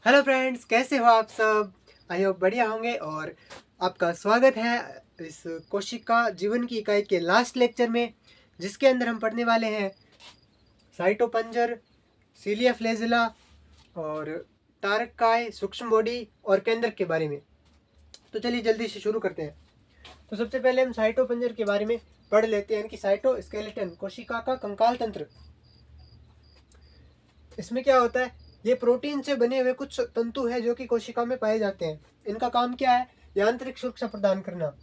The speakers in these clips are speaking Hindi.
हेलो फ्रेंड्स, कैसे हो आप सब। आई होप बढ़िया होंगे और आपका स्वागत है इस कोशिका जीवन की इकाई के लास्ट लेक्चर में, जिसके अंदर हम पढ़ने वाले हैं साइटोपंजर, सीलिया फ्लैजेला और तारककाय, सूक्ष्म बॉडी और केंद्रक के बारे में। तो चलिए जल्दी से शुरू करते हैं। तो सबसे पहले हम साइटोपंजर के बारे में पढ़ लेते हैं कि साइटोस्केलेटन, कोशिका का कंकाल तंत्र। इसमें क्या होता है, ये प्रोटीन से बने हुए कुछ तंतु है जो कि कोशिका में पाए जाते हैं। इनका काम क्या है, यांत्रिक सुरक्षा प्रदान करना।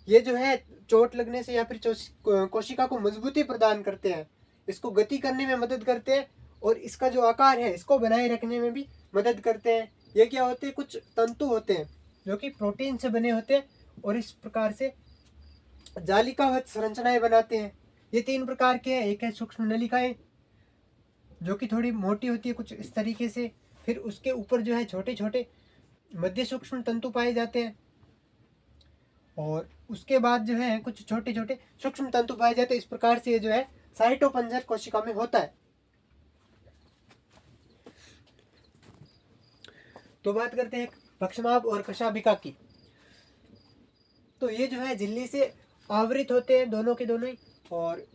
ये जो है चोट लगने से या फिर कोशिका को मजबूती प्रदान करते हैं, इसको गति करने में मदद करते हैं और इसका जो आकार है इसको बनाए रखने में भी मदद करते हैं। ये क्या होते हैं, कुछ तंतु होते हैं जो कि प्रोटीन से बने होते हैं और इस प्रकार से जालिकावत संरचनाएं बनाते हैं। ये तीन प्रकार के हैं। एक है सूक्ष्म नलिकाएं जो कि थोड़ी मोटी होती है कुछ इस तरीके से, फिर उसके ऊपर जो है छोटे छोटे मध्य सूक्ष्म तंतु पाए जाते हैं और उसके बाद जो है कुछ छोटे छोटे सूक्ष्म तंतु पाए जाते हैं। इस प्रकार से ये जो है साइटोपंजर कोशिका में होता है। तो बात करते हैं पक्षमाभ और कशाभिका की। तो ये जो है झिल्ली से आवृत होते हैं दोनों के दोनों ही, और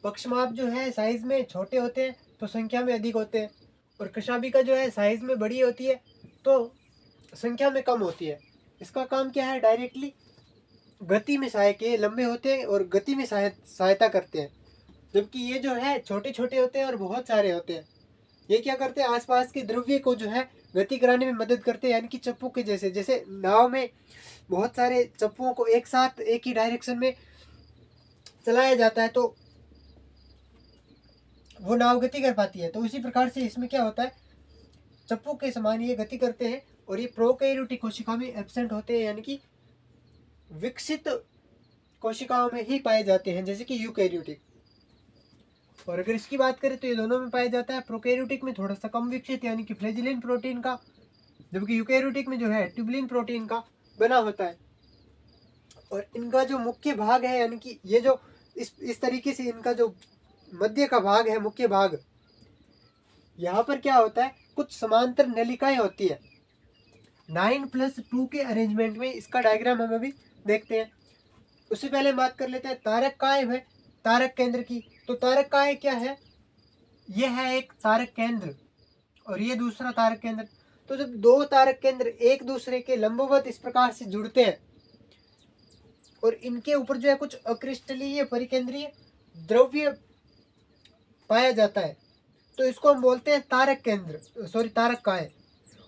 पक्षमाभ जो है साइज में छोटे होते हैं तो संख्या में अधिक होते हैं, और कशाभिका जो है साइज में बड़ी होती है तो संख्या में कम होती है। इसका काम क्या है, डायरेक्टली गति में सहायक, ये लंबे होते हैं और गति में सहायता करते हैं, जबकि ये जो है छोटे छोटे होते हैं और बहुत सारे होते हैं। ये क्या करते हैं, आसपास के द्रव्य को जो है गति कराने में मदद करते हैं, यानी कि चप्पू के जैसे। जैसे नाव में बहुत सारे चप्पुओं को एक साथ एक ही डायरेक्शन में चलाया जाता है तो वो नाव गति कर पाती है। तो उसी प्रकार से इसमें क्या होता है, चप्पू के समान ये गति करते हैं और ये प्रोकैरियोटिक कोशिका में एब्सेंट होते हैं, यानी कि विकसित कोशिकाओं में ही पाए जाते हैं, जैसे कि यूकैरियोटिक। और अगर इसकी बात करें तो ये दोनों में पाया जाता है। प्रोकैरियोटिक में थोड़ा सा कम विकसित, यानी कि फ्लैजिलिन प्रोटीन का, जबकि यूकैरियोटिक में जो है ट्यूबुलिन प्रोटीन का बना होता है। और इनका जो मुख्य भाग है, यानी कि ये जो इस तरीके से इनका जो मध्य का भाग है, मुख्य भाग, यहाँ पर क्या होता है, कुछ समांतर नलिकाएं होती है। 9+2 के अरेंजमेंट में इसका डायग्राम हम अभी देखते हैं। उससे पहले बात कर लेते हैं तारककाय है, तारक केंद्र की। तो तारककाय क्या है, यह है एक तारक केंद्र और ये दूसरा तारक केंद्र। तो जब दो तारक केंद्र एक दूसरे के लंबवत इस प्रकार से जुड़ते हैं और इनके ऊपर जो है कुछ अक्रिस्टलीय परिकेंद्रीय द्रव्य पाया जाता है, तो इसको हम बोलते हैं तारक केंद्र, तारककाय।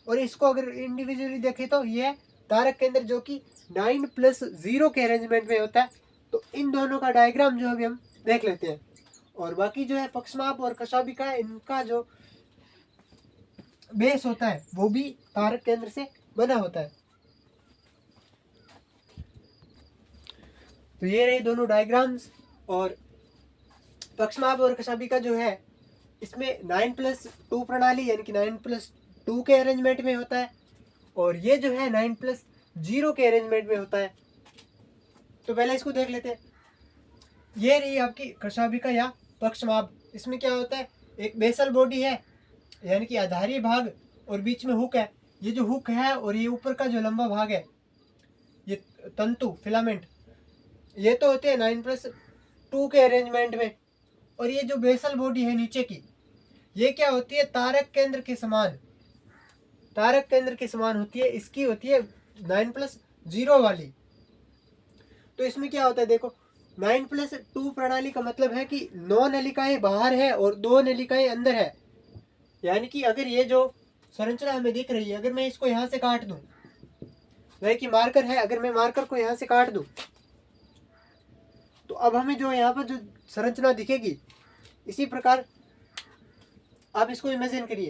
और इसको अगर इंडिविजुअली देखें तो ये तारक केंद्र जो कि 9+0 के अरेंजमेंट में होता है। तो इन दोनों का डायग्राम जो अभी हम देख लेते हैं। और बाकी जो है पक्षमाभ और कशाभिका, इनका जो बेस होता है वो भी तारक केंद्र से बना होता है। तो ये रहे दोनों डायग्राम्स। और पक्षमाभ और कशाभिका जो है इसमें 9+2 प्रणाली, यानी कि 9+2 के अरेंजमेंट में होता है, और ये जो है 9+0 के अरेंजमेंट में होता है। तो पहले इसको देख लेते हैं। ये रही आपकी कशाभिका या पक्षमाभ। इसमें क्या होता है, एक बेसल बॉडी है, यानी कि आधारी भाग, और बीच में हुक है। ये जो हुक है और ये ऊपर का जो लंबा भाग है, ये तंतु फिलामेंट, ये तो होते हैं 9+2 के अरेंजमेंट में। और ये जो बेसल बॉडी है नीचे की, ये क्या होती है, तारक केंद्र के समान, तारक केंद्र के समान होती है। इसकी होती है 9+0 वाली। तो इसमें क्या होता है, देखो 9+2 प्रणाली का मतलब है कि 9 नलिकाएं बाहर है और 2 नलिकाएं अंदर है। यानी कि अगर ये जो संरचना हमें दिख रही है, अगर मैं इसको यहाँ से काट दूं, वह कि मार्कर है, अगर मैं मार्कर को यहाँ से काट दूं तो अब हमें जो यहाँ पर जो संरचना दिखेगी, इसी प्रकार आप इसको इमेजिन करिए।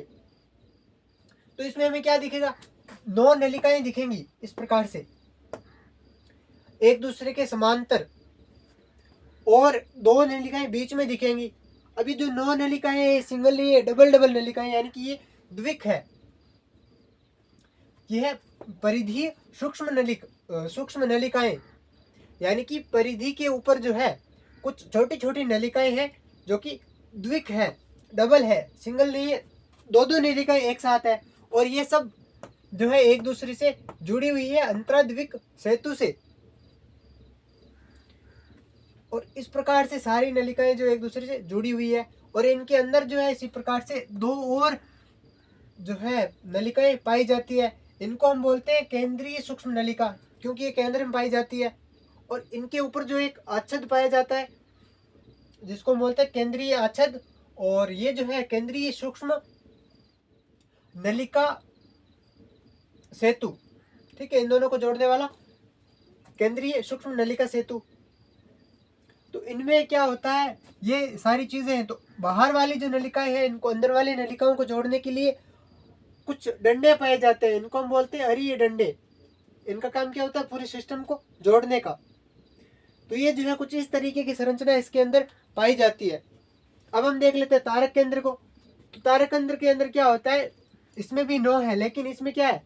तो इसमें हमें क्या दिखेगा, 9 नलिकाएं दिखेंगी इस प्रकार से एक दूसरे के समांतर, और 2 नलिकाएं बीच में दिखेंगी। अभी जो 9 नलिकाएं है सिंगल नहीं है, डबल डबल नलिकाएं, यानी कि ये द्विक है। यह परिधीय सूक्ष्म नलिकाएं, यानी कि परिधि के ऊपर जो है कुछ छोटी छोटी नलिकाएं हैं जो कि द्विक है, डबल है, सिंगल नहीं है। दो दो नलिकाएं एक साथ है, और ये सब जो है एक दूसरे से जुड़ी हुई है अंतराद्विक सेतु से। और इस प्रकार से सारी नलिकाएं जो एक दूसरे से जुड़ी हुई है, और इनके अंदर जो है इसी प्रकार से दो और जो है नलिकाएं पाई जाती है। इनको हम बोलते हैं केंद्रीय सूक्ष्म नलिका, क्योंकि ये केंद्र में पाई जाती है। और इनके ऊपर जो एक आच्छद पाया जाता है जिसको हम बोलते हैं केंद्रीय आच्छद, और ये जो है केंद्रीय सूक्ष्म नलिका सेतु, ठीक है, इन दोनों को जोड़ने वाला केंद्रीय सूक्ष्म नलिका सेतु। तो इनमें क्या होता है, ये सारी चीजें हैं। तो बाहर वाली जो नलिकाएं हैं इनको अंदर वाली नलिकाओं को जोड़ने के लिए कुछ डंडे पाए जाते हैं, इनको हम बोलते हैं अरीय डंडे। इनका काम क्या होता है, पूरे सिस्टम को जोड़ने का। तो ये जो है कुछ इस तरीके की संरचना इसके अंदर पाई जाती है। अब हम देख लेते हैं तारक केंद्र को। तो तारक केंद्र के अंदर क्या होता है, इसमें भी 9 है, लेकिन इसमें क्या है,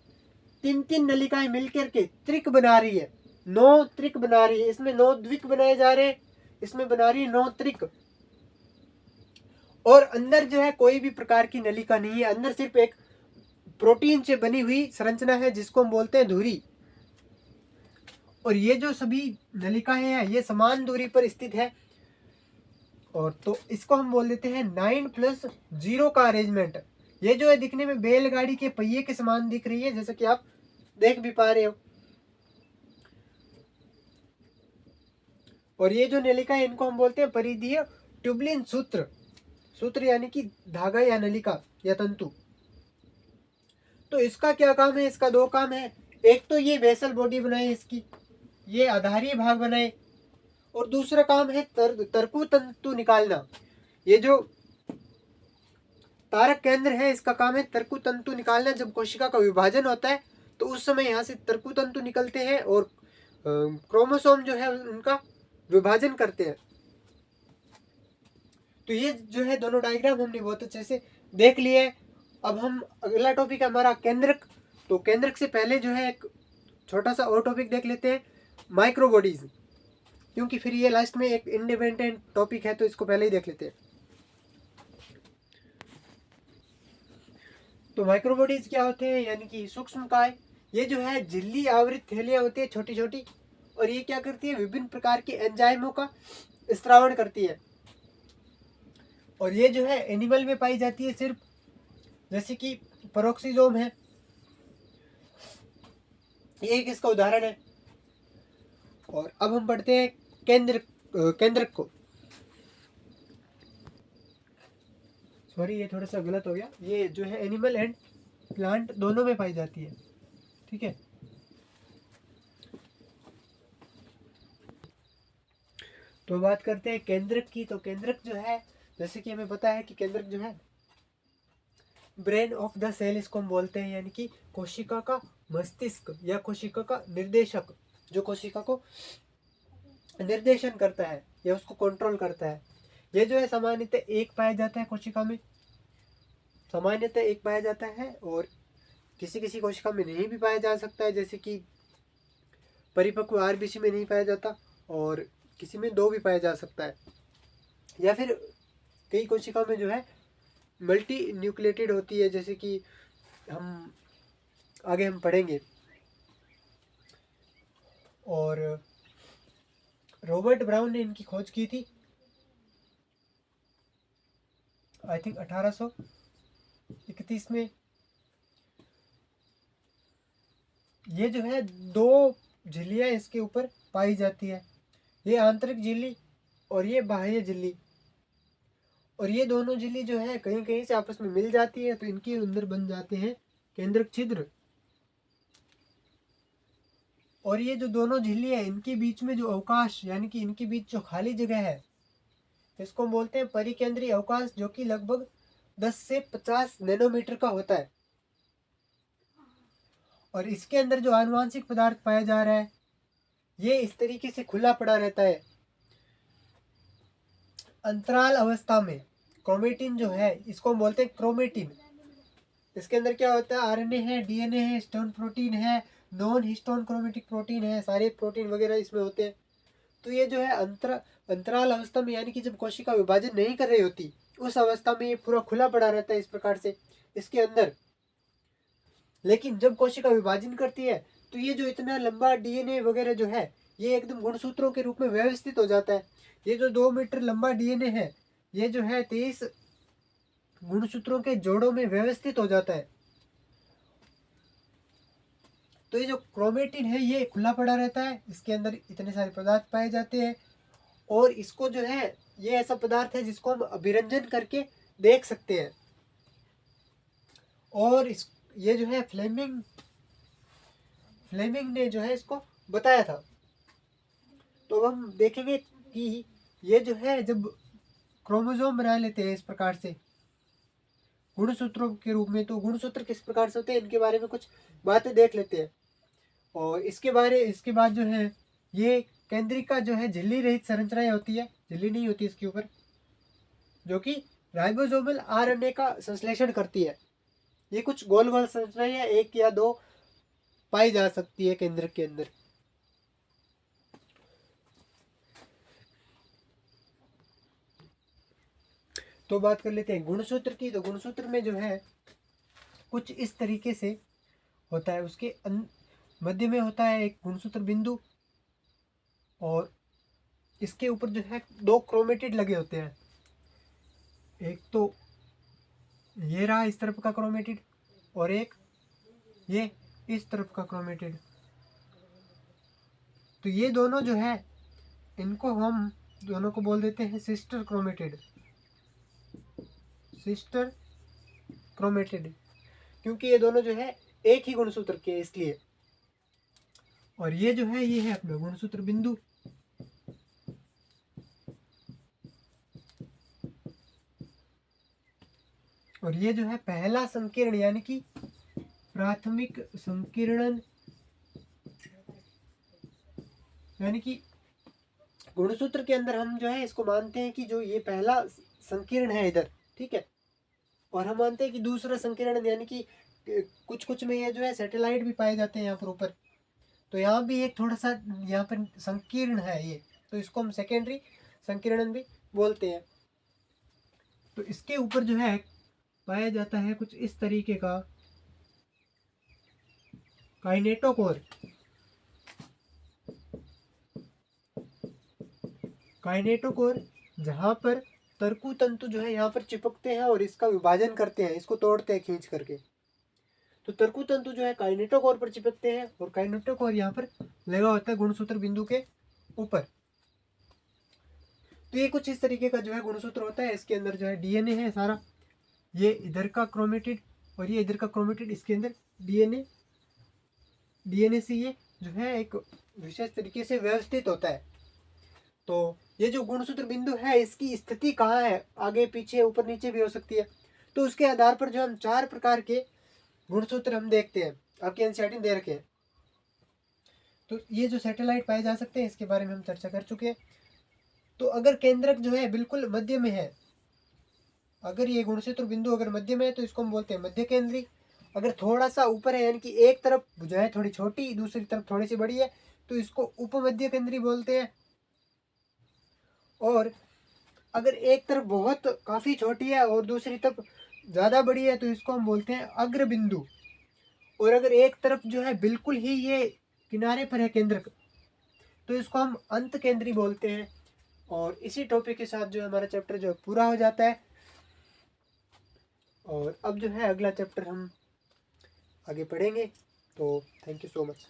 3-3 नलिकाएं मिलकर के त्रिक बना रही है, 9 त्रिक बना रही है। इसमें 9 द्विक बनाए जा रहे हैं, इसमें बना रही है 9 त्रिक। और अंदर जो है कोई भी प्रकार की नलिका नहीं है, अंदर सिर्फ एक प्रोटीन से बनी हुई संरचना है जिसको हम बोलते हैं धुरी। और ये जो सभी नलिकाएं हैं ये समान दूरी पर स्थित है। और तो इसको हम बोल देते हैं 9+0 का अरेंजमेंट। ये जो है दिखने में बैलगाड़ी के पहिए के समान दिख रही है, जैसा कि आप देख भी पा रहे हो। और ये जो नलिका है इनको हम बोलते हैं परिधीय ट्यूबलिन सूत्र। सूत्र यानी कि धागा या नलिका या तंतु। तो इसका क्या काम है, इसका 2 काम है। एक तो ये वेसल बॉडी बनाए, इसकी ये आधारीय भाग बनाए, और दूसरा काम है तरकु तंतु निकालना। ये जो तारक केंद्र है इसका काम है तरकु तंतु निकालना। जब कोशिका का विभाजन होता है तो उस समय यहाँ से तरकु तंतु निकलते हैं और क्रोमोसोम जो है उनका विभाजन करते हैं। तो ये जो है दोनों डायग्राम हमने बहुत अच्छे से देख लिए। अब हम अगला टॉपिक है हमारा केंद्रक। तो केंद्रक से पहले जो है एक छोटा सा और टॉपिक देख लेते हैं, माइक्रोबॉडीज, क्योंकि फिर ये लास्ट में एक इंडिपेंडेंट टॉपिक है, तो इसको पहले ही देख लेते हैं। तो माइक्रोबॉडीज क्या होते हैं, यानी कि सूक्ष्म काय। ये जो है झिल्ली आवृत थैलियां होती है छोटी छोटी, और ये क्या करती है, विभिन्न प्रकार के एंजाइमों का स्त्रावण करती है। और ये जो है एनिमल में पाई जाती है सिर्फ, जैसे कि पेरोक्सिसोम है, ये एक इसका उदाहरण है। और अब हम पढ़ते हैं केंद्रक को। सॉरी ये थोड़ा सा गलत हो गया, ये जो है एनिमल एंड प्लांट दोनों में पाई जाती है, ठीक है। तो बात करते हैं केंद्रक की। तो केंद्रक जो है, जैसे कि हमें पता है कि केंद्रक जो है ब्रेन ऑफ द सेल इसको हम बोलते हैं, यानी कि कोशिका का मस्तिष्क या कोशिका का निर्देशक, जो कोशिका को निर्देशन करता है या उसको कंट्रोल करता है। ये जो है सामान्यतः एक पाया जाता है कोशिका में, सामान्यतः एक पाया जाता है, और किसी किसी कोशिका में नहीं भी पाया जा सकता है, जैसे कि परिपक्व आरबीसी में नहीं पाया जाता, और किसी में 2 भी पाया जा सकता है, या फिर कई कोशिकाओं में जो है मल्टी न्यूक्लिएटेड होती है, जैसे कि हम आगे हम पढ़ेंगे। और रॉबर्ट ब्राउन ने इनकी खोज की थी, आई थिंक 1831 में। ये जो है 2 झिल्लियां इसके ऊपर पाई जाती है, ये आंतरिक झिल्ली और ये बाह्य झिल्ली। और ये दोनों झिल्ली जो है कहीं कहीं से आपस में मिल जाती है, तो इनके अंदर बन जाते हैं केंद्रक छिद्र। और ये जो दोनों झिल्ली है इनके बीच में जो अवकाश, यानी कि इनके बीच जो खाली जगह है, इसको बोलते हैं परिकेंद्रीय अवकाश, जो कि लगभग 10 से 50 नैनोमीटर का होता है। और इसके अंदर जो आनुवांशिक पदार्थ पाया जा रहा है ये इस तरीके से खुला पड़ा रहता है। अंतराल अवस्था में क्रोमेटिन जो है इसको हम बोलते हैं क्रोमेटिन। इसके अंदर क्या होता है, आरएनए है, डीएनए है, हिस्टोन प्रोटीन है, नॉन हिस्टोन क्रोमेटिक प्रोटीन है, सारे प्रोटीन वगैरह इसमें होते हैं। तो ये जो है अंतराल अवस्था में, यानी कि जब कोशिका विभाजन नहीं कर रही होती उस अवस्था में ये पूरा खुला पड़ा रहता है इस प्रकार से इसके अंदर। लेकिन जब कोशिका विभाजन करती है तो ये जो इतना लंबा डीएनए वगैरह जो है ये एकदम गुणसूत्रों के रूप में व्यवस्थित हो जाता है। ये जो 2 मीटर लंबा डीएनए है ये जो है 23 गुणसूत्रों के जोड़ों में व्यवस्थित हो जाता है। तो ये जो क्रोमेटिन है ये खुला पड़ा रहता है, इसके अंदर इतने सारे पदार्थ पाए जाते हैं और इसको जो है ये ऐसा पदार्थ है जिसको हम अभिरंजन करके देख सकते हैं। और इस ये जो है फ्लेमिंग ने जो है इसको बताया था। तो हम देखेंगे कि ये जो है जब क्रोमोसोम बना लेते हैं इस प्रकार से गुणसूत्रों के रूप में, तो गुणसूत्र किस प्रकार से होते हैं इनके बारे में कुछ बातें देख लेते हैं। और इसके बाद जो है ये केंद्रिका जो है झिल्ली रहित संरचनाएं होती है, झिल्ली नहीं होती इसके ऊपर, जो कि राइबोसोमल आरएनए का संश्लेषण करती है। ये कुछ गोल गोल संरचनाएं हैं, 1 या 2 पाई जा सकती है केंद्रक के अंदर। तो बात कर लेते हैं गुणसूत्र की। तो गुणसूत्र में जो है कुछ इस तरीके से होता है, उसके मध्य में होता है एक गुणसूत्र बिंदु और इसके ऊपर जो है 2 क्रोमेटिड लगे होते हैं। एक तो ये रहा इस तरफ का क्रोमेटिड और एक ये इस तरफ का क्रोमेटिड। तो ये दोनों जो है इनको हम दोनों को बोल देते हैं सिस्टर क्रोमेटिड, सिस्टर क्रोमेटिड, क्योंकि ये दोनों जो है एक ही गुणसूत्र के इसलिए। और ये जो है ये है अपना गुणसूत्र बिंदु। और ये जो है पहला संकीर्ण यानी कि प्राथमिक संकीर्णन, यानी कि गुणसूत्र के अंदर हम जो है इसको मानते हैं कि जो ये पहला संकीर्ण है इधर, ठीक है। और हम मानते हैं कि दूसरा संकीर्ण यानी कि कुछ कुछ में ये जो है सैटेलाइट भी पाए जाते हैं यहाँ पर ऊपर। तो यहाँ भी एक थोड़ा सा यहाँ पर संकीर्ण है ये, तो इसको हम सेकेंडरी संकीर्णन भी बोलते हैं। तो इसके ऊपर जो है पाया जाता है कुछ इस तरीके का काइनेटोकोर। काइनेटोकोर जहाँ पर तरकु तंतु जो है यहाँ पर चिपकते हैं और इसका विभाजन करते हैं, इसको तोड़ते हैं खींच करके। तो तरकु तंतु जो है काइनेटोकोर पर चिपकते हैं और काइनेटोकोर यहाँ पर लगा होता है गुणसूत्र बिंदु के ऊपर। तो ये कुछ इस तरीके का जो है गुणसूत्र होता है। इसके अंदर जो है डीएनए है सारा, ये इधर का क्रोमेटिड और ये इधर का क्रोमेटिड, इसके अंदर डीएनए से ये जो है एक विशेष तरीके से व्यवस्थित होता है। तो ये जो गुणसूत्र बिंदु है इसकी स्थिति कहाँ है, आगे पीछे ऊपर नीचे भी हो सकती है। तो उसके आधार पर जो हम 4 प्रकार के गुणसूत्र हम देखते हैं, आपके एनसीईआरटी में दे रखे हैं। तो ये जो सैटेलाइट पाए जा सकते हैं इसके बारे में हम चर्चा कर चुके हैं। तो अगर केंद्रक जो है बिल्कुल मध्य में है, अगर ये गुणसूत्र बिंदु अगर मध्य में है तो इसको हम बोलते हैं मध्य केंद्री। अगर थोड़ा सा ऊपर है यानी कि एक तरफ जो है थोड़ी छोटी, दूसरी तरफ थोड़ी सी बड़ी है, तो इसको उपमध्य केंद्री बोलते हैं। और अगर एक तरफ बहुत काफ़ी छोटी है और दूसरी तरफ ज़्यादा बड़ी है तो इसको हम बोलते हैं अग्र बिंदु। और अगर एक तरफ जो है बिल्कुल ही ये किनारे पर है केंद्रक, तो इसको हम अंत केंद्री बोलते हैं। और इसी टॉपिक के साथ जो हमारा चैप्टर जो पूरा हो जाता है। और अब जो है अगला चैप्टर हम आगे पढ़ेंगे। तो थैंक यू सो मच।